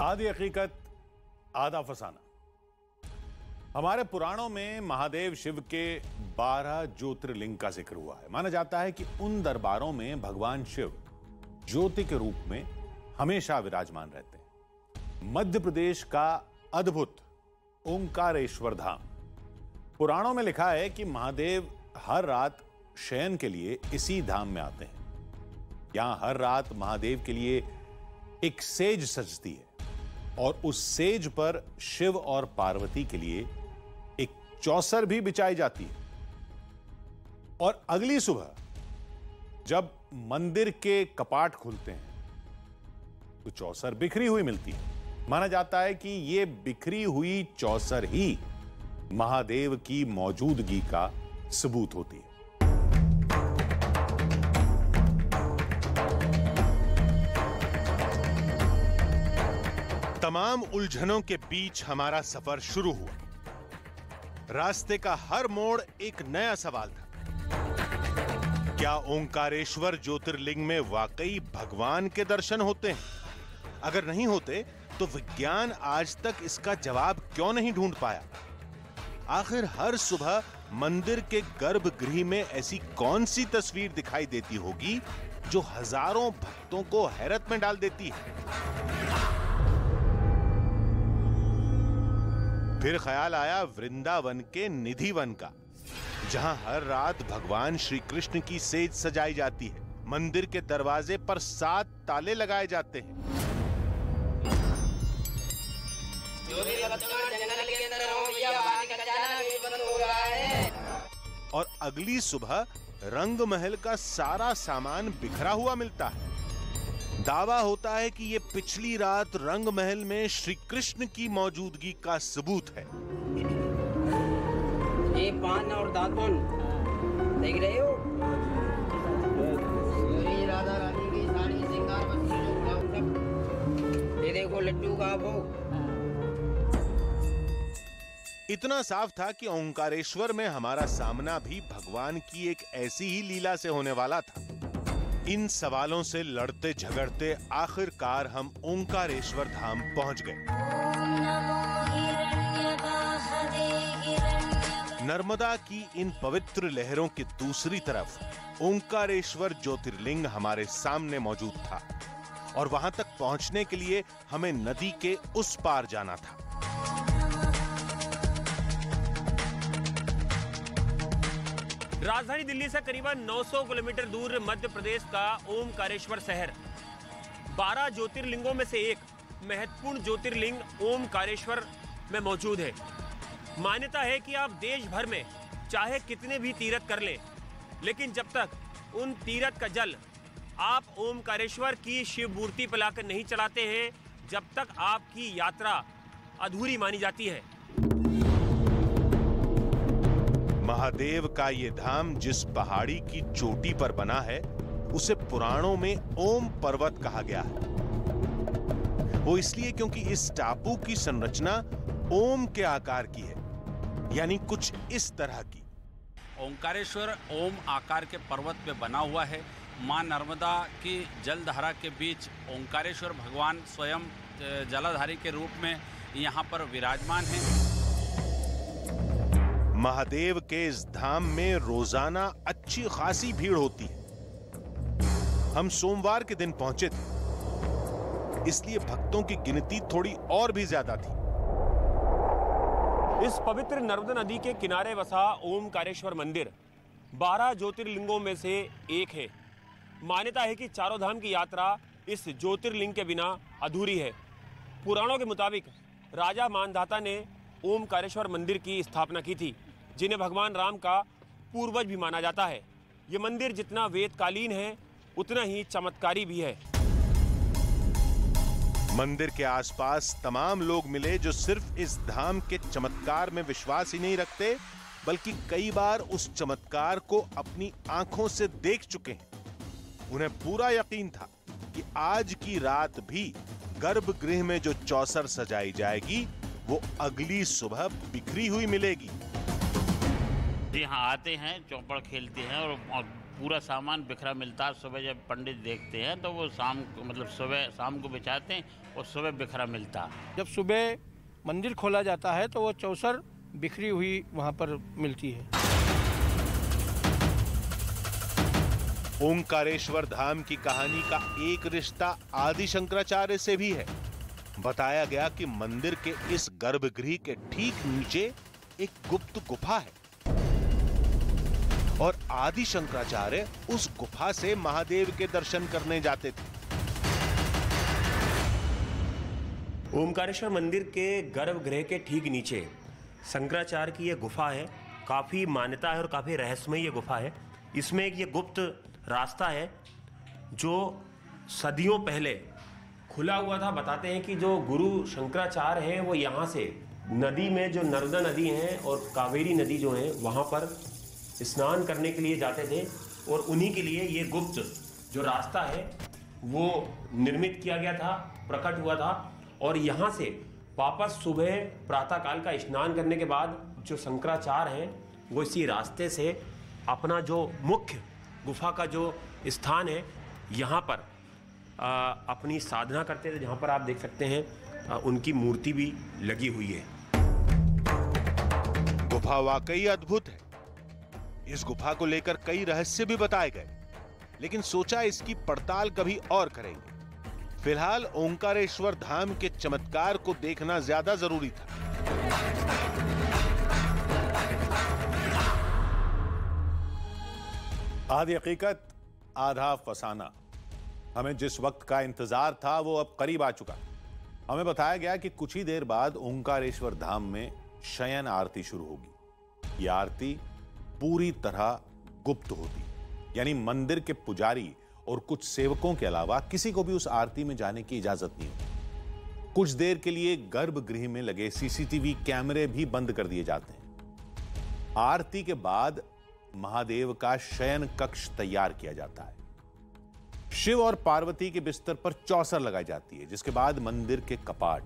आधी हकीकत आधा फसाना। हमारे पुराणों में महादेव शिव के 12 ज्योतिर्लिंग का जिक्र हुआ है। माना जाता है कि उन दरबारों में भगवान शिव ज्योति के रूप में हमेशा विराजमान रहते हैं। मध्य प्रदेश का अद्भुत ओंकारेश्वर धाम, पुराणों में लिखा है कि महादेव हर रात शयन के लिए इसी धाम में आते हैं। यहां हर रात महादेव के लिए एक सेज सजती है और उस सेज पर शिव और पार्वती के लिए एक चौसर भी बिछाई जाती है। और अगली सुबह जब मंदिर के कपाट खुलते हैं तो चौसर बिखरी हुई मिलती है। माना जाता है कि यह बिखरी हुई चौसर ही महादेव की मौजूदगी का सबूत होती है। तमाम उलझनों के बीच हमारा सफर शुरू हुआ। रास्ते का हर मोड़ एक नया सवाल था। क्या ओंकारेश्वर ज्योतिर्लिंग में वाकई भगवान के दर्शन होते हैं? अगर नहीं होते तो विज्ञान आज तक इसका जवाब क्यों नहीं ढूंढ पाया? आखिर हर सुबह मंदिर के गर्भगृह में ऐसी कौन सी तस्वीर दिखाई देती होगी जो हजारों भक्तों को हैरत में डाल देती है? फिर ख्याल आया वृंदावन के निधिवन का, जहां हर रात भगवान श्री कृष्ण की सेज सजाई जाती है। मंदिर के दरवाजे पर 7 ताले लगाए जाते हैं। और अगली सुबह रंग महल का सारा सामान बिखरा हुआ मिलता है। दावा होता है कि ये पिछली रात रंग महल में श्री कृष्ण की मौजूदगी का सबूत है। ये पान और दातुन देख रहे हो? राधा रानी की साड़ी श्रृंगार वस्तु, ये देखो लड्डू का भोग। इतना साफ था कि ओंकारेश्वर में हमारा सामना भी भगवान की एक ऐसी ही लीला से होने वाला था। इन सवालों से लड़ते झगड़ते आखिरकार हम ओंकारेश्वर धाम पहुंच गए। नर्मदा की इन पवित्र लहरों की दूसरी तरफ ओंकारेश्वर ज्योतिर्लिंग हमारे सामने मौजूद था और वहां तक पहुंचने के लिए हमें नदी के उस पार जाना था। राजधानी दिल्ली से करीबन 900 किलोमीटर दूर मध्य प्रदेश का ओमकारेश्वर शहर 12 ज्योतिर्लिंगों में से एक महत्वपूर्ण ज्योतिर्लिंग ओमकारेश्वर में मौजूद है। मान्यता है कि आप देश भर में चाहे कितने भी तीर्थ कर लें, लेकिन जब तक उन तीर्थ का जल आप ओमकारेश्वर की शिव मूर्ति पर लाकर नहीं चढ़ाते हैं, जब तक आपकी यात्रा अधूरी मानी जाती है। महादेव का ये धाम जिस पहाड़ी की चोटी पर बना है उसे पुराणों में ओम पर्वत कहा गया है। वो इसलिए क्योंकि इस टापू की संरचना ओम के आकार की है, यानी कुछ इस तरह की। ओंकारेश्वर ओम आकार के पर्वत पे बना हुआ है। मां नर्मदा की जलधारा के बीच ओंकारेश्वर भगवान स्वयं जलाधारी के रूप में यहाँ पर विराजमान है। महादेव के इस धाम में रोजाना अच्छी खासी भीड़ होती है। हम सोमवार के दिन पहुंचे थे, इसलिए भक्तों की गिनती थोड़ी और भी ज्यादा थी। इस पवित्र नर्मदा नदी के किनारे बसा ओमकारेश्वर मंदिर 12 ज्योतिर्लिंगों में से एक है। मान्यता है कि चारों धाम की यात्रा इस ज्योतिर्लिंग के बिना अधूरी है। पुराणों के मुताबिक राजा मानधाता ने ओमकारेश्वर मंदिर की स्थापना की थी, जिन्हें भगवान राम का पूर्वज भी माना जाता है। यह मंदिर जितना वेदकालीन है उतना ही चमत्कारी भी है। मंदिर के आसपास तमाम लोग मिले जो सिर्फ इस धाम के चमत्कार में विश्वास ही नहीं रखते, बल्कि कई बार उस चमत्कार को अपनी आंखों से देख चुके हैं। उन्हें पूरा यकीन था कि आज की रात भी गर्भगृह में जो चौसर सजाई जाएगी वो अगली सुबह बिखरी हुई मिलेगी। यहाँ आते हैं, चौपड़ खेलते हैं और पूरा सामान बिखरा मिलता है। सुबह जब पंडित देखते हैं तो वो शाम को बिछाते हैं और सुबह बिखरा मिलता है। जब सुबह मंदिर खोला जाता है तो वो चौसर बिखरी हुई वहाँ पर मिलती है। ओंकारेश्वर धाम की कहानी का एक रिश्ता आदि शंकराचार्य से भी है। बताया गया कि मंदिर के इस गर्भगृह के ठीक नीचे एक गुप्त गुफा है और आदि शंकराचार्य उस गुफा से महादेव के दर्शन करने जाते थे। ओमकारेश्वर मंदिर के गर्भगृह के ठीक नीचे शंकराचार्य की ये गुफा है। काफी मान्यता है और काफी रहस्यमय ये गुफा है। इसमें एक ये गुप्त रास्ता है जो सदियों पहले खुला हुआ था। बताते हैं कि जो गुरु शंकराचार्य हैं वो यहाँ से नदी में, जो नर्मदा नदी है और कावेरी नदी जो है, वहाँ पर स्नान करने के लिए जाते थे और उन्हीं के लिए ये गुप्त जो रास्ता है वो निर्मित किया गया था, प्रकट हुआ था। और यहाँ से वापस सुबह प्रातःकाल का स्नान करने के बाद जो शंकराचार्य हैं वो इसी रास्ते से अपना जो मुख्य गुफा का जो स्थान है यहाँ पर अपनी साधना करते थे, जहाँ पर आप देख सकते हैं उनकी मूर्ति भी लगी हुई है। गुफा वाकई अद्भुत है। इस गुफा को लेकर कई रहस्य भी बताए गए, लेकिन सोचा इसकी पड़ताल कभी और करेंगे। फिलहाल ओंकारेश्वर धाम के चमत्कार को देखना ज्यादा जरूरी था। आधी हकीकत आधा फसाना। हमें जिस वक्त का इंतजार था वो अब करीब आ चुका। हमें बताया गया कि कुछ ही देर बाद ओंकारेश्वर धाम में शयन आरती शुरू होगी। यह आरती पूरी तरह गुप्त होती, यानी मंदिर के पुजारी और कुछ सेवकों के अलावा किसी को भी उस आरती में जाने की इजाजत नहीं होती। कुछ देर के लिए गर्भगृह में लगे सीसीटीवी कैमरे भी बंद कर दिए जाते हैं। आरती के बाद महादेव का शयन कक्ष तैयार किया जाता है। शिव और पार्वती के बिस्तर पर चौसर लगाई जाती है, जिसके बाद मंदिर के कपाट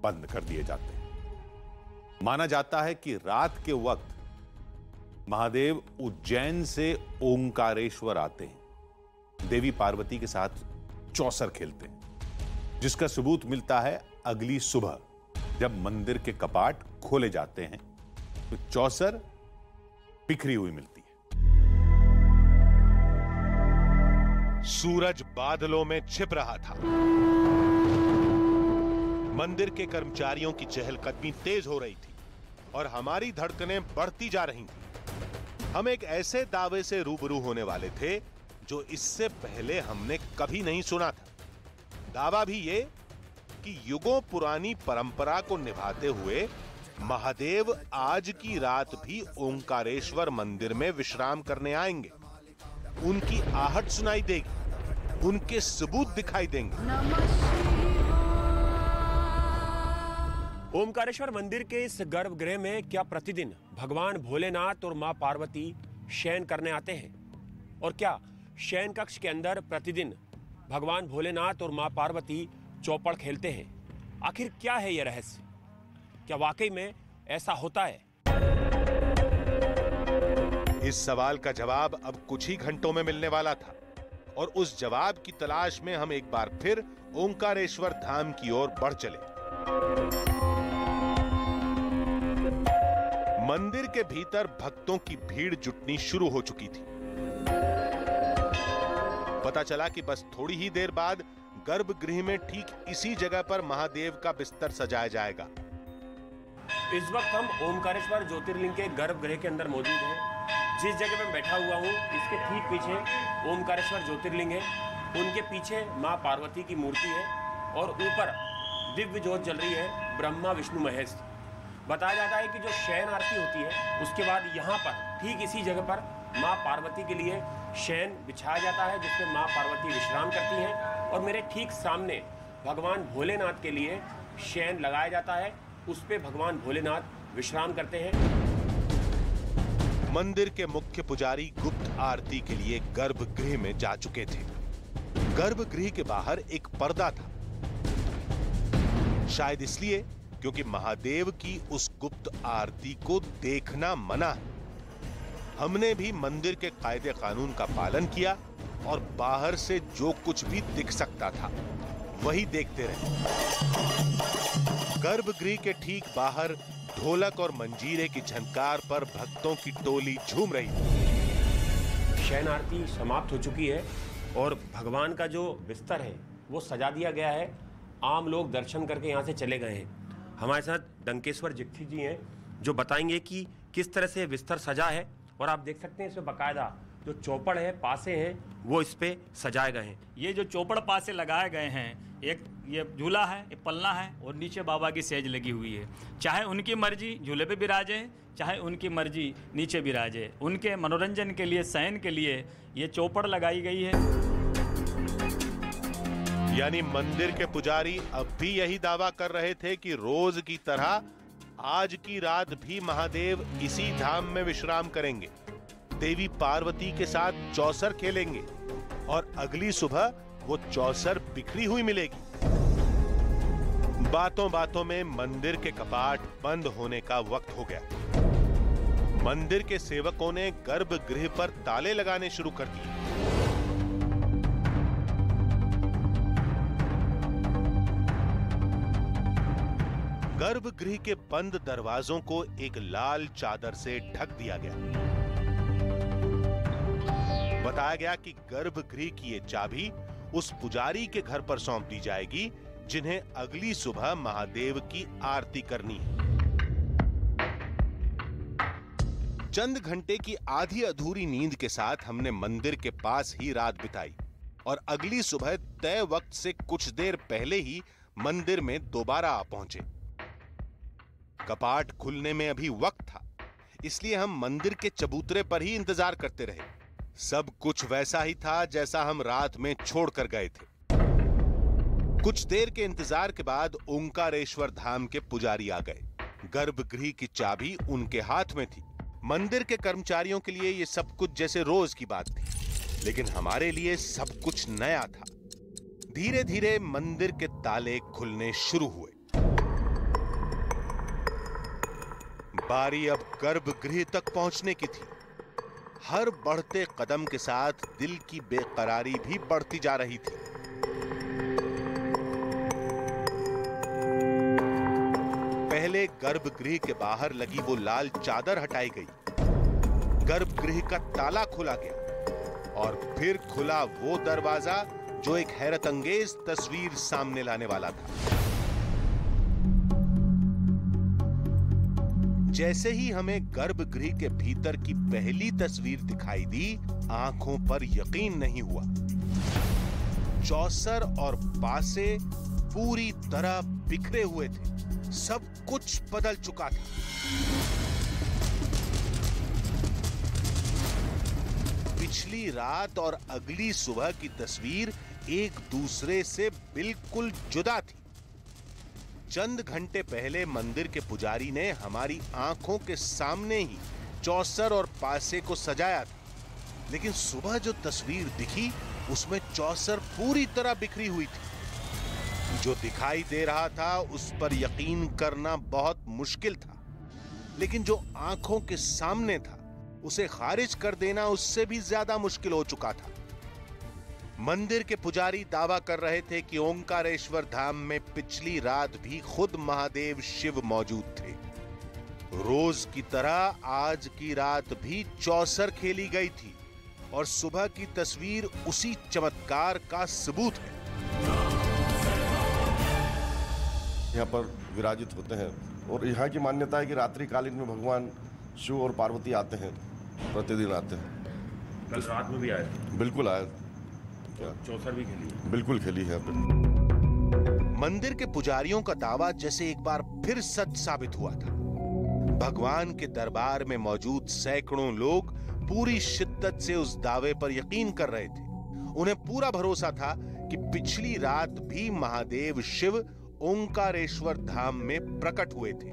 बंद कर दिए जाते हैं। माना जाता है कि रात के वक्त महादेव उज्जैन से ओंकारेश्वर आते हैं, देवी पार्वती के साथ चौसर खेलते हैं, जिसका सबूत मिलता है अगली सुबह जब मंदिर के कपाट खोले जाते हैं तो चौसर बिखरी हुई मिलती है। सूरज बादलों में छिप रहा था। मंदिर के कर्मचारियों की चहलकदमी तेज हो रही थी और हमारी धड़कनें बढ़ती जा रही थीं। हम एक ऐसे दावे से रूबरू होने वाले थे जो इससे पहले हमने कभी नहीं सुना था। दावा भी ये कि युगों पुरानी परंपरा को निभाते हुए महादेव आज की रात भी ओंकारेश्वर मंदिर में विश्राम करने आएंगे। उनकी आहट सुनाई देगी, उनके सबूत दिखाई देंगे। ओमकारेश्वर मंदिर के इस गर्भगृह में क्या प्रतिदिन भगवान भोलेनाथ और मां पार्वती शयन करने आते हैं? और क्या शयन कक्ष के अंदर प्रतिदिन भगवान भोलेनाथ और मां पार्वती चौपड़ खेलते हैं? आखिर क्या है यह रहस्य? क्या वाकई में ऐसा होता है? इस सवाल का जवाब अब कुछ ही घंटों में मिलने वाला था और उस जवाब की तलाश में हम एक बार फिर ओंकारेश्वर धाम की ओर बढ़ चले। मंदिर के भीतर भक्तों की भीड़ जुटनी शुरू हो चुकी थी। पता चला कि बस थोड़ी ही देर बाद गर्भगृह में ठीक इसी जगह पर महादेव का बिस्तर सजाया जाएगा। इस वक्त हम ओमकारेश्वर ज्योतिर्लिंग के गर्भगृह के अंदर मौजूद हैं। जिस जगह मैं बैठा हुआ हूँ इसके ठीक पीछे ओमकारेश्वर ज्योतिर्लिंग है। उनके पीछे माँ पार्वती की मूर्ति है और ऊपर दिव्य ज्योत जल रही है, ब्रह्मा विष्णु महेश। बताया जाता है कि जो शयन आरती होती है उसके बाद यहाँ पर ठीक इसी जगह पर माँ पार्वती के लिए शयन बिछाया जाता है, जिसमें माँ पार्वती विश्राम करती हैं। और मेरे ठीक सामने भगवान भोलेनाथ के लिए शयन लगाया जाता है, उस पे भगवान भोलेनाथ विश्राम करते हैं। मंदिर के मुख्य पुजारी गुप्त आरती के लिए गर्भगृह में जा चुके थे। गर्भगृह के बाहर एक पर्दा था, शायद इसलिए क्योंकि महादेव की उस गुप्त आरती को देखना मना है। हमने भी मंदिर के कायदे कानून का पालन किया और बाहर से जो कुछ भी दिख सकता था वही देखते रहे। गर्भगृह के ठीक बाहर ढोलक और मंजीरे की झनकार पर भक्तों की टोली झूम रही थी। शयन आरती समाप्त हो चुकी है और भगवान का जो बिस्तर है वो सजा दिया गया है। आम लोग दर्शन करके यहाँ से चले गए हैं। हमारे साथ डंकेश्वर जिक्थी जी हैं जो बताएंगे कि किस तरह से बिस्तर सजा है। और आप देख सकते हैं इसमें बाकायदा जो चौपड़ है, पासे हैं, वो इस पे सजाए गए हैं। ये जो चौपड़ पासे लगाए गए हैं, एक ये झूला है, एक पलना है और नीचे बाबा की सेज लगी हुई है। चाहे उनकी मर्जी झूले पे बिराजे, चाहे उनकी मर्जी नीचे बिराजे, उनके मनोरंजन के लिए, शयन के लिए ये चौपड़ लगाई गई है। यानी मंदिर के पुजारी अब भी यही दावा कर रहे थे कि रोज की तरह आज की रात भी महादेव इसी धाम में विश्राम करेंगे, देवी पार्वती के साथ चौसर खेलेंगे और अगली सुबह वो चौसर बिखरी हुई मिलेगी। बातों बातों में मंदिर के कपाट बंद होने का वक्त हो गया। मंदिर के सेवकों ने गर्भगृह पर ताले लगाने शुरू कर दिए। गर्भगृह के बंद दरवाजों को एक लाल चादर से ढक दिया गया। बताया गया कि गर्भगृह की ये चाबी उस पुजारी के घर पर सौंप दी जाएगी जिन्हें अगली सुबह महादेव की आरती करनी है। चंद घंटे की आधी अधूरी नींद के साथ हमने मंदिर के पास ही रात बिताई और अगली सुबह तय वक्त से कुछ देर पहले ही मंदिर में दोबारा आ पहुंचे। कपाट खुलने में अभी वक्त था, इसलिए हम मंदिर के चबूतरे पर ही इंतजार करते रहे। सब कुछ वैसा ही था जैसा हम रात में छोड़कर गए थे। कुछ देर के इंतजार के बाद ओंकारेश्वर धाम के पुजारी आ गए। गर्भगृह की चाबी उनके हाथ में थी। मंदिर के कर्मचारियों के लिए यह सब कुछ जैसे रोज की बात थी, लेकिन हमारे लिए सब कुछ नया था। धीरे धीरे मंदिर के ताले खुलने शुरू हुए। बारी अब गर्भगृह तक पहुंचने की थी। हर बढ़ते कदम के साथ दिल की बेकरारी भी बढ़ती जा रही थी। पहले गर्भगृह के बाहर लगी वो लाल चादर हटाई गई, गर्भगृह का ताला खुला गया और फिर खुला वो दरवाजा जो एक हैरतअंगेज तस्वीर सामने लाने वाला था। जैसे ही हमें गर्भगृह के भीतर की पहली तस्वीर दिखाई दी, आंखों पर यकीन नहीं हुआ। चौसर और पासे पूरी तरह बिखरे हुए थे। सब कुछ बदल चुका था। पिछली रात और अगली सुबह की तस्वीर एक दूसरे से बिल्कुल जुदा थी। चंद घंटे पहले मंदिर के पुजारी ने हमारी आंखों के सामने ही चौसर और पासे को सजाया था, लेकिन सुबह जो तस्वीर दिखी उसमें चौसर पूरी तरह बिखरी हुई थी। जो दिखाई दे रहा था उस पर यकीन करना बहुत मुश्किल था, लेकिन जो आंखों के सामने था उसे खारिज कर देना उससे भी ज्यादा मुश्किल हो चुका था। मंदिर के पुजारी दावा कर रहे थे कि ओंकारेश्वर धाम में पिछली रात भी खुद महादेव शिव मौजूद थे। रोज की तरह आज की रात भी चौसर खेली गई थी और सुबह की तस्वीर उसी चमत्कार का सबूत है। यहाँ पर विराजित होते हैं और यहाँ की मान्यता है कि रात्रिकालीन में भगवान शिव और पार्वती आते हैं, प्रतिदिन आते हैं। कल रात में भी आए? बिल्कुल आए। चौसर भी खेली? बिल्कुल खेली है। मंदिर के पुजारियों का दावा जैसे एक बार फिर सच साबित हुआ था। भगवान के दरबार में मौजूद सैकड़ों लोग पूरी शिद्दत से उस दावे पर यकीन कर रहे थे। उन्हें पूरा भरोसा था कि पिछली रात भी महादेव शिव ओंकारेश्वर धाम में प्रकट हुए थे।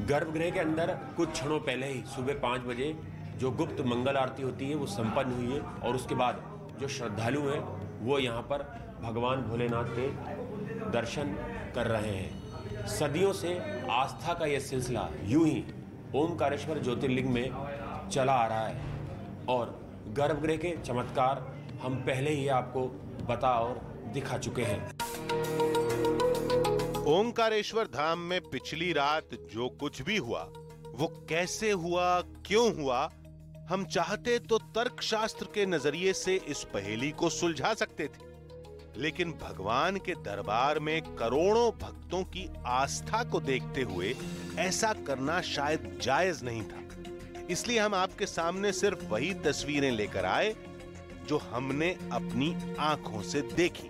गर्भगृह के अंदर कुछ क्षणों पहले ही सुबह 5 बजे जो गुप्त मंगल आरती होती है वो संपन्न हुई है और उसके बाद जो श्रद्धालु हैं वो यहाँ पर भगवान भोलेनाथ के दर्शन कर रहे हैं। सदियों से आस्था का यह सिलसिला यूं ही ओमकारेश्वर ज्योतिर्लिंग में चला आ रहा है और गर्भगृह के चमत्कार हम पहले ही आपको बता और दिखा चुके हैं। ओमकारेश्वर धाम में पिछली रात जो कुछ भी हुआ वो कैसे हुआ, क्यों हुआ, हम चाहते तो तर्कशास्त्र के नजरिए से इस पहेली को सुलझा सकते थे, लेकिन भगवान के दरबार में करोड़ों भक्तों की आस्था को देखते हुए ऐसा करना शायद जायज नहीं था। इसलिए हम आपके सामने सिर्फ वही तस्वीरें लेकर आए जो हमने अपनी आंखों से देखी।